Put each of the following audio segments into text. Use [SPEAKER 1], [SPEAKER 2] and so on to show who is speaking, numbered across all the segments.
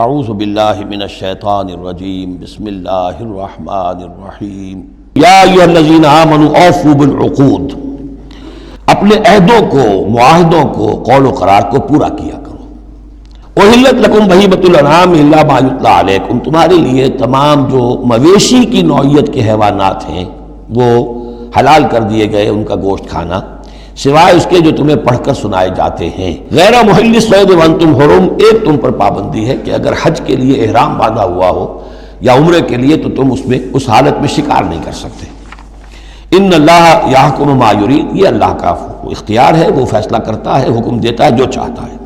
[SPEAKER 1] اعوذ باللہ من الشیطان الرجیم بسم اللہ الرحمن الرحیم یا ایھا الذین آمنوا اوفوا بالعقود، اپنے عہدوں کو، معاہدوں کو، قول و قرار کو پورا کیا کرو۔ احلت لکم بہیمۃ الانعام الا ما یتلی علیکم، تمہارے لیے تمام جو مویشی کی نوعیت کے حیوانات ہیں وہ حلال کر دیے گئے، ان کا گوشت کھانا سوائے اس کے جو تمہیں پڑھ کر سنائے جاتے ہیں۔ غیر محل الصید وانتم حرم، ایک تم پر پابندی ہے کہ اگر حج کے لیے احرام باندھا ہوا ہو یا عمرے کے لیے تو تم اس حالت میں شکار نہیں کر سکتے۔ ان اللہ یحکم ما یرید، یہ اللہ کا اختیار ہے، وہ فیصلہ کرتا ہے، حکم دیتا ہے جو چاہتا ہے۔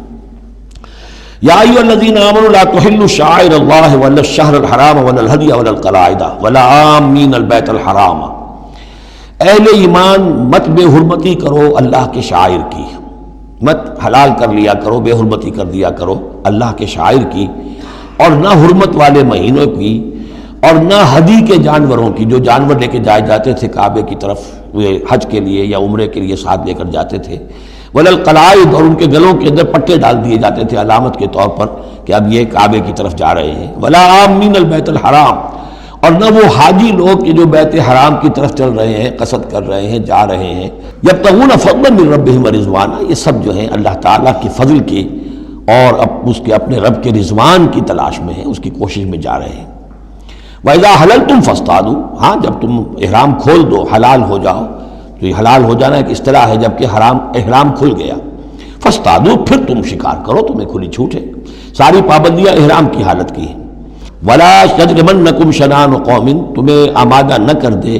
[SPEAKER 1] یا ایھا الذین آمنوا لا تحلوا شعائر اللہ ولا الشہر الحرام ولا الہدی ولا القلائد ولا عامین البیت الحرام، اہل ایمان مت بے حرمتی کرو اللہ کے شعائر کی، مت حلال کر لیا کرو، بے حرمتی کر دیا کرو اللہ کے شعائر کی، اور نہ حرمت والے مہینوں کی، اور نہ ہدی کے جانوروں کی، جو جانور لے کے جائے جاتے تھے کعبے کی طرف حج کے لیے یا عمرے کے لیے ساتھ لے کر جاتے تھے، ولا القلائد، اور ان کے گلوں کے اندر پٹے ڈال دیے جاتے تھے علامت کے طور پر کہ اب یہ کعبے کی طرف جا رہے ہیں، ولا عامین البیت الحرام، اور نہ وہ حاجی لوگ کہ جو بیت حرام کی طرف چل رہے ہیں، قصد کر رہے ہیں، جا رہے ہیں، یبتغون فضلا من ربہم ورضوانا، یہ سب جو ہیں اللہ تعالیٰ کے فضل کی اور اس کے اپنے رب کے رضوان کی تلاش میں ہیں، اس کی کوشش میں جا رہے ہیں۔ وَإِذَا حَلَلْتُمْ فَاصْطَادُوا، ہاں جب تم احرام کھول دو، حلال ہو جاؤ، تو یہ حلال ہو جانا ایک اصطلاح ہے جب کہ احرام کھل گیا، فَاصْطَادُوا، پھر تم شکار کرو، تمہیں کھلی چھوٹ ہے، ساری پابندیاں احرام کی حالت کی ہیں۔ وَلَا يَجْرِمَنَّكُمْ شَنَآنُ قَوْمٍ، تمہیں آمادہ نہ کر دے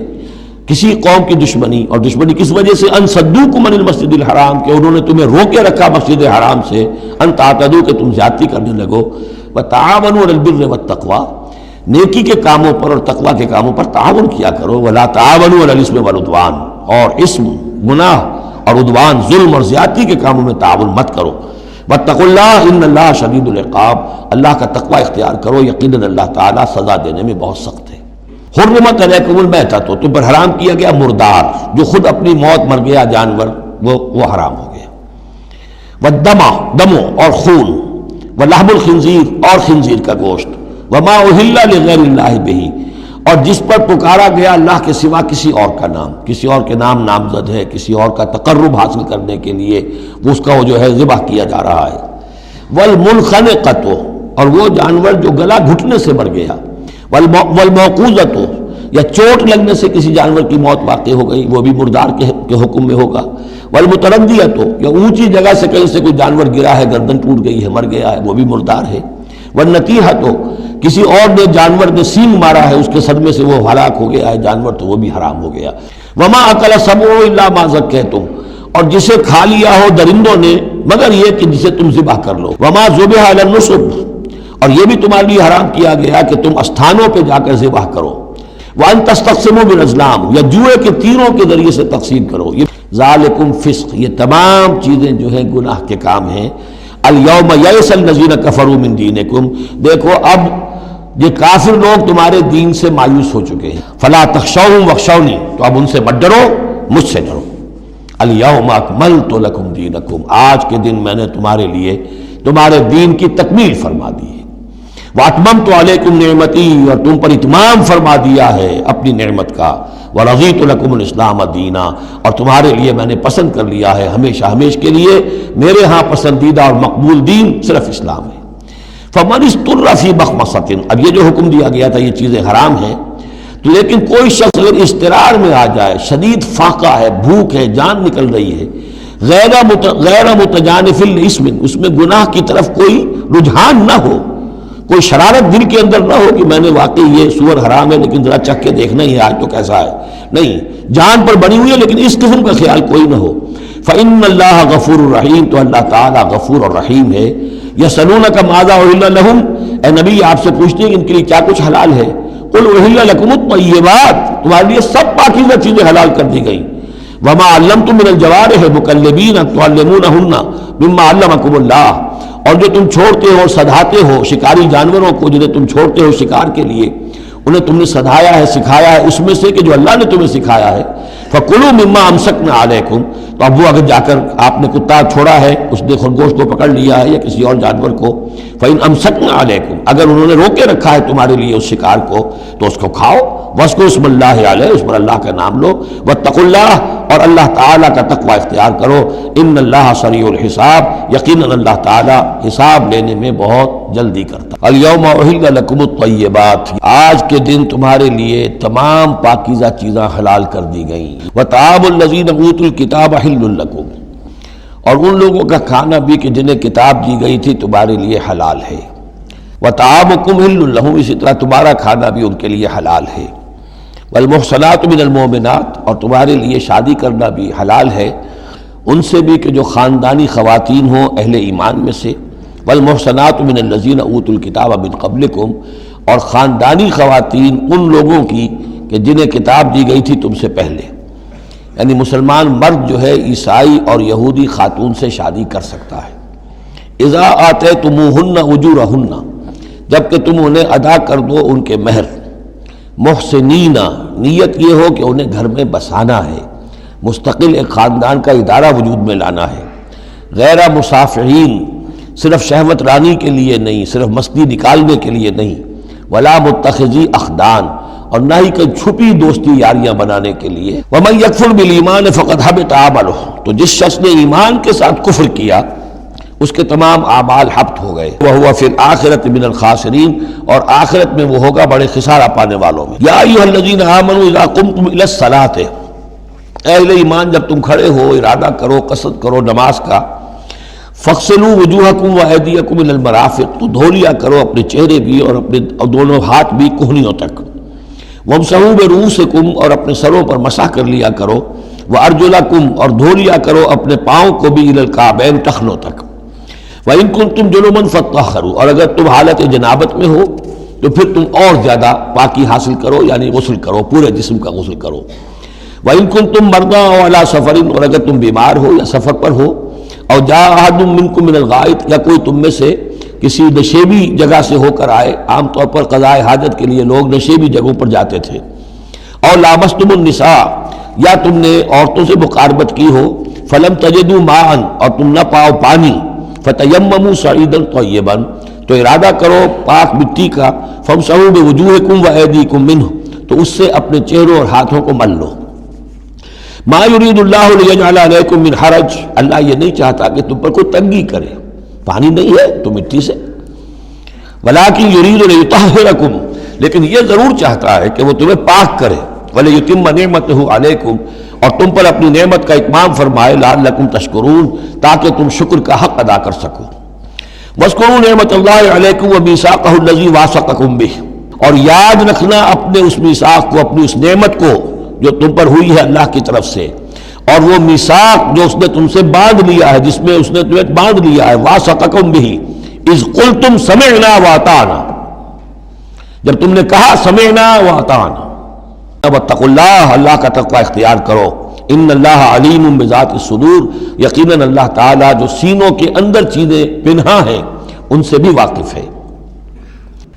[SPEAKER 1] کسی قوم کی دشمنی، اور دشمنی کس وجہ سے، ان صدوکم عن المسجد الحرام، کہ انہوں نے تمہیں روکے رکھا مسجد حرام سے، ان تعتدوا، کہ تم زیادتی کرنے لگو، وَتَعَاوَنُوا عَلَى الْبِرِّ وَالتَّقْوَىٰ، نیکی کے کاموں پر اور تقویٰ کے کاموں پر تعاون کیا کرو، وَلَا تَعَاوَنُوا عَلَى الْإِثْمِ وَالْعُدْوَانِ، اور اسم، گناہ اور عدوان، ظلم اور زیادتی کے کاموں میں تعاون مت کرو۔ واتقوا اللہ ان اللہ شدید العقاب، اللہ کا تقوی اختیار کرو، یقیناً اللہ تعالیٰ سزا دینے میں بہت سخت ہے۔ حرمت علیکم المیتۃ، تم پر حرام کیا گیا مردار، جو خود اپنی موت مر گیا جانور، وہ حرام ہو گیا۔ والدم، دموں اور خون، ولحم الخنزیر، اور خنزیر کا گوشت، وما اہل لغیر اللہ بہ، اور جس پر پکارا گیا اللہ کے سوا کسی اور کا نام، کسی اور کے نام نامزد ہے، کسی اور کا تقرب حاصل کرنے کے لیے اس کا جو ہے ذبح کیا جا رہا ہے۔ والمنخنقۃ، اور وہ جانور جو گلا گھٹنے سے مر گیا، والموقوذۃ، یا چوٹ لگنے سے کسی جانور کی موت واقع ہو گئی، وہ بھی مردار کے حکم میں ہوگا۔ والمتردیۃ، یا اونچی جگہ سے کہیں سے کوئی جانور گرا ہے، گردن ٹوٹ گئی ہے، مر گیا ہے، وہ بھی مردار ہے۔ والنطیحۃ، کسی اور نے جانور نے سینگ مارا ہے، اس کے صدمے سے وہ ہلاک ہو گیا ہے جانور، تو وہ بھی حرام ہو گیا۔ وما اکل السبع الا ما ذکیتم، اور جسے کھا لیا ہو درندوں نے مگر یہ کہ جسے تم ذبح کر لو۔ وما ذبح علی النصب، اور یہ بھی تمہارے لیے حرام کیا گیا کہ تم استھانوں پہ جا کر ذبح کرو۔ وان تستقسموا بالازلام، یا جوئے کے تیروں کے ذریعے سے تقسیم کرو۔ یہ ذالکم فسق، یہ تمام چیزیں جو ہیں گناہ کے کام ہیں۔ الیوم یئس الذین کفروا من دینکم، دیکھو اب یہ کافر لوگ تمہارے دین سے مایوس ہو چکے ہیں۔ فلا تخشوہم واخشونی، تو اب ان سے مت ڈرو، مجھ سے ڈرو۔ الیوم اکملت لکم دینکم، آج کے دن میں نے تمہارے لیے تمہارے دین کی تکمیل فرما دی ہے۔ واتممت علیکم نعمتی، اور تم پر اتمام فرما دیا ہے اپنی نعمت کا۔ ورضیت لکم الاسلام دینا، اور تمہارے لیے میں نے پسند کر لیا ہے ہمیشہ ہمیشہ کے لیے میرے ہاں پسندیدہ اور مقبول دین صرف اسلام ہے۔ فمن اضطر فی مخمصۃ، اب یہ جو حکم دیا گیا تھا یہ چیزیں حرام ہیں، تو لیکن کوئی شخص اگر اضطرار میں آ جائے، شدید فاقہ ہے، بھوک ہے، جان نکل رہی ہے، غیر متجانف لاسم، اس میں گناہ کی طرف کوئی رجحان نہ ہو، کوئی شرارت دل کے اندر نہ ہو کہ میں نے واقعی یہ سور حرام ہے لیکن ذرا چکھ کے دیکھنا ہی ہے آج تو کیسا ہے، نہیں، جان پر بنی ہوئی ہے لیکن اس قسم کا خیال کوئی نہ ہو۔ فإن اللہ غفور الرحیم، تو اللہ تعالیٰ غفور اور رحیم ہے۔ یسألونک ماذا أحل لهم، اے نبی آپ سے پوچھتے ہیں کہ ان کے لیے کیا کچھ حلال ہے۔ قل أحل لكم الطیبات، تمہارے لیے سب پاکیزہ چیزیں حلال کر دی گئیں۔ وما علمتم من الجوارح مکلبین تعلمونہن مما علمکم اللہ، اور جو تم چھوڑتے ہو، سدھاتے ہو شکاری جانوروں کو، جنہیں تم چھوڑتے ہو شکار کے لیے، انہیں تم نے سدھایا ہے، سکھایا ہے اس میں سے کہ جو اللہ نے تمہیں سکھایا ہے۔ فَكُلُوا مِمَّا أَمْسَكْنَا عَلَيْكُمْ، تو اب وہ اگر جا کر آپ نے کتا چھوڑا ہے، اس نے خرگوش کو پکڑ لیا ہے یا کسی اور جانور کو، فَإِنْ أَمْسَكْنَا عَلَيْكُمْ، اگر انہوں نے روکے رکھا ہے تمہارے لیے اس شکار کو تو اس کو کھاؤ، وَاذْكُرُوا اسْمَ اللَّهِ عَلَيْهِ، اس پر اللہ کا نام لو، وَاتَّقُوا اللَّهَ، اور اللہ تعالیٰ کا تقوی اختیار کرو، إِنَّ اللَّهَ سَرِيعُ الْحِسَابِ، یقیناً اللہ تعالیٰ حساب لینے میں بہت جلدی کرتا۔ الْيَوْمَ أُحِلَّ لَكُمُ الطَّيِّبَاتُ، آج کے دن تمہارے لیے تمام پاکیزہ چیزیں حلال کر دی گئیں، وَطَعَامُ الَّذِينَ أُوتُوا الْكِتَابَ حِلٌّ لَكُمْ، اور ان لوگوں کا کھانا بھی کہ جنہیں کتاب دی گئی تھی تمہارے لیے حلال ہے، وَطَعَامُكُمْ حِلٌّ لَهُمْ، اسی طرح تمہارا کھانا بھی ان کے لیے حلال ہے، والمحصنات من المؤمنات، اور تمہارے لیے شادی کرنا بھی حلال ہے ان سے بھی کہ جو خاندانی خواتین ہوں اہل ایمان میں سے، والمحصنات من الذین اوتوا الکتاب من قبلکم، اور خاندانی خواتین ان لوگوں کی کہ جنہیں کتاب دی گئی تھی تم سے پہلے، یعنی مسلمان مرد جو ہے عیسائی اور یہودی خاتون سے شادی کر سکتا ہے۔ اذا آتیتموہن اجورہن، جب کہ تم انہیں ادا کر دو ان کے مہر، محسنین، نیت یہ ہو کہ انہیں گھر میں بسانا ہے، مستقل ایک خاندان کا ادارہ وجود میں لانا ہے، غیر مسافرین، صرف شہوت رانی کے لیے نہیں، صرف مستی نکالنے کے لیے نہیں، ولا متخذی اخدان، اور نہ ہی کوئی چھپی دوستی یاریاں بنانے کے لیے۔ ومن یکفر بالایمان فقد حبط عملہ، تو جس شخص نے ایمان کے ساتھ کفر کیا اس کے تمام اعمال حبط ہو گئے، وہو فی الآخرۃ من الخاسرین، اور آخرت میں وہ ہوگا بڑے خسارہ پانے والوں میں۔ یا ایھا الذین آمنوا اذا قمتم الی الصلاۃ، اے اہل ایمان جب تم کھڑے ہو ارادہ کرو قصد کرو نماز کا، فاغسلوا وجوہکم وایدیکم الی المرافق، تو دھو لیا کرو اپنے چہرے بھی اور اپنے دونوں ہاتھ بھی کہنیوں تک، وامسحوا برؤوسکم، اور اپنے سروں پر مسح کر لیا کرو، وارجلکم، اور دھو لیا کرو اپنے پاؤں کو بھی الی الکعبین، ٹخنوں تک، وَإِن كُنتُمْ جُنُبًا فَاطَّهَّرُوا، اور اگر تم حالت جنابت میں ہو تو پھر تم اور زیادہ پاکی حاصل کرو، یعنی غسل کرو، پورے جسم کا غسل کرو، وَإِن كُنتُمْ مَرْضَىٰ أَوْ عَلَىٰ سَفَرٍ، اور اگر تم بیمار ہو یا سفر پر ہو، اور جاء أَحَدٌ مِّنكُم مِّنَ الْغَائِطِ، یا کوئی تم میں سے کسی نشیبی جگہ سے ہو کر آئے، عام طور پر قضاء حاجت کے لیے لوگ نشیبی جگہوں پر جاتے تھے، اور لامستم النساء، یا تم نے عورتوں سے مقاربت کی ہو، فلم تجدوا ماء، اور تم نہ پاؤ پانی، فتیمموا صعیدا طیبا، تو ارادہ کرو پاک مٹی کا، فامسحوا بوجوہکم وایدیکم منہ، تو اس سے اپنے چہروں اور ہاتھوں کو مل لو۔ ما یرید اللہ لیجعل علیکم من حرج، اللہ یہ نہیں چاہتا کہ تم پر کوئی تنگی کرے، پانی نہیں ہے تو مٹی سے، ولکن یرید لیطہرکم، لیکن یہ ضرور چاہتا ہے کہ وہ تمہیں پاک کرے، ولیتم نعمتہ علیکم، اور تم پر اپنی نعمت کا اتمام فرمائے، لعلکم تشکرون، تاکہ تم شکر کا حق ادا کر سکو۔ واذکروا نعمت اللہ علیکم ومیثاقہ الذی واثقکم بہ، اور یاد رکھنا اپنے اس میثاق کو، اپنی اس نعمت کو جو تم پر ہوئی ہے اللہ کی طرف سے، اور وہ میثاق جو اس نے تم سے باندھ لیا ہے، جس میں اس نے تمہیں باندھ لیا ہے، واثقکم بہ اذ قلتم سمعنا واطعنا، جب تم نے کہا سمعنا واطعنا۔ واتقوا اللہ، اللہ کا تقوی اختیار کرو، ان اللہ علیم بذات الصدور، یقیناً اللہ تعالیٰ جو سینوں کے اندر چیزیں پنہاں ہیں ان سے بھی واقف ہے۔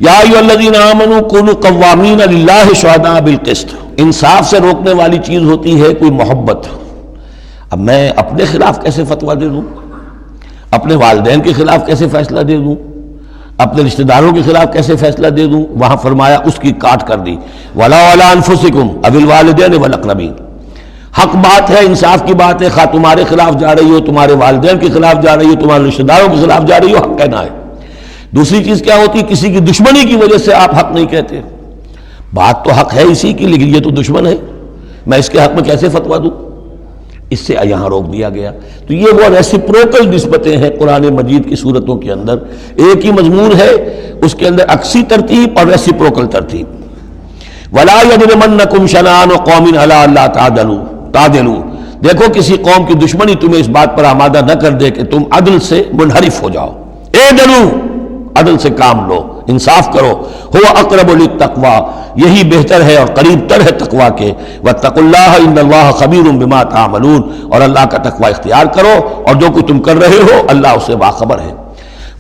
[SPEAKER 1] یا ایھا الذین آمنوا کونوا قوامین للہ شہداء بالقسط، انصاف سے روکنے والی چیز ہوتی ہے کوئی محبت۔ اب میں اپنے خلاف کیسے فتویٰ دے دوں، اپنے والدین کے خلاف کیسے فیصلہ دے دوں، اپنے رشتہ داروں کے خلاف کیسے فیصلہ دے دوں؟ وہاں فرمایا اس کی کاٹ کر دی، وَلَا عَلَىٰ أَنفُسِكُمْ أَوِ الْوَالِدَيْنِ وَالْأَقْرَبِينَ، حق بات ہے، انصاف کی بات ہے، خواہ تمہارے خلاف جا رہی ہو، تمہارے والدین کے خلاف جا رہی ہو، تمہارے رشتہ داروں کے خلاف جا رہی ہو، حق کہنا ہے۔ دوسری چیز کیا ہوتی، کسی کی دشمنی کی وجہ سے آپ حق نہیں کہتے، بات تو حق ہے اسی کی، لیکن یہ تو دشمن ہے، میں اس کے حق میں کیسے فتویٰ دوں؟ اس سے یہاں روک دیا گیا۔ تو یہ وہ ریسیپروکل نسبتیں ہیں قرآن مجید کی صورتوں کے اندر، ایک ہی مضمون ہے، اس کے اندر عکسی ترتیب اور ریسیپروکل ترتیب۔ وَلَا يَجْرِمَنَّكُمْ شَنَآنُ قَوْمٍ عَلَىٰ أَلَّا تَعْدِلُوا، دیکھو کسی قوم کی دشمنی تمہیں اس بات پر آمادہ نہ کر دے کہ تم عدل سے منحرف ہو جاؤ، اعدلوا، عدل سے کام لو، انصاف کرو، هو اقرب للتقوی، یہی بہتر ہے اور قریب تر ہے تقوی کے، واتقوا اللہ ان اللہ خبیر بما تعملون، اور اللہ کا تقوی اختیار کرو اور جو کچھ تم کر رہے ہو اللہ اسے باخبر ہے۔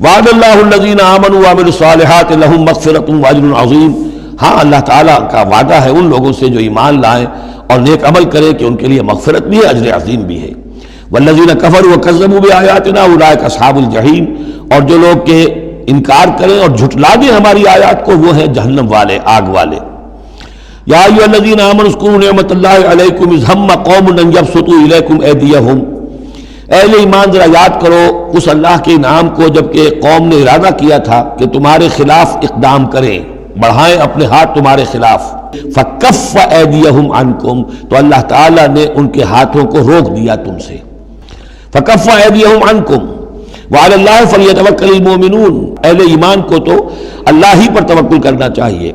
[SPEAKER 1] وعد اللہ الذین آمنوا وعملوا الصالحات لهم مغفرۃ واجر عظیم، ہاں اللہ تعالیٰ کا وعدہ ہے ان لوگوں سے جو ایمان لائیں اور نیک عمل کریں کہ ان کے لیے مغفرت بھی ہے، اجر عظیم بھی ہے۔ والذین کفروا وکذبوا بآیاتنا اولئک اصحاب الجحیم، اور جو لوگ کہ انکار کریں اور جھٹلا دیں ہماری آیات کو، وہ ہیں جہنم والے، آگ والے۔ یا ایھا الذین آمنوا اذکروا نعمت اللہ علیکم اذ ہم قوم ان یبسطوا الیکم ایدیہم، اہل ایمان ذرا یاد کرو اس اللہ کے انعام کو جب کہ قوم نے ارادہ کیا تھا کہ تمہارے خلاف اقدام کریں، بڑھائیں اپنے ہاتھ تمہارے خلاف۔ فکف ایدیہم عنکم، تو اللہ تعالیٰ نے ان کے ہاتھوں کو روک دیا تم سے۔ فکف ایدیہم عنکم وعلی اللہ فلیتوکل المؤمنون، اہل ایمان کو تو اللہ ہی پر توکل کرنا چاہیے۔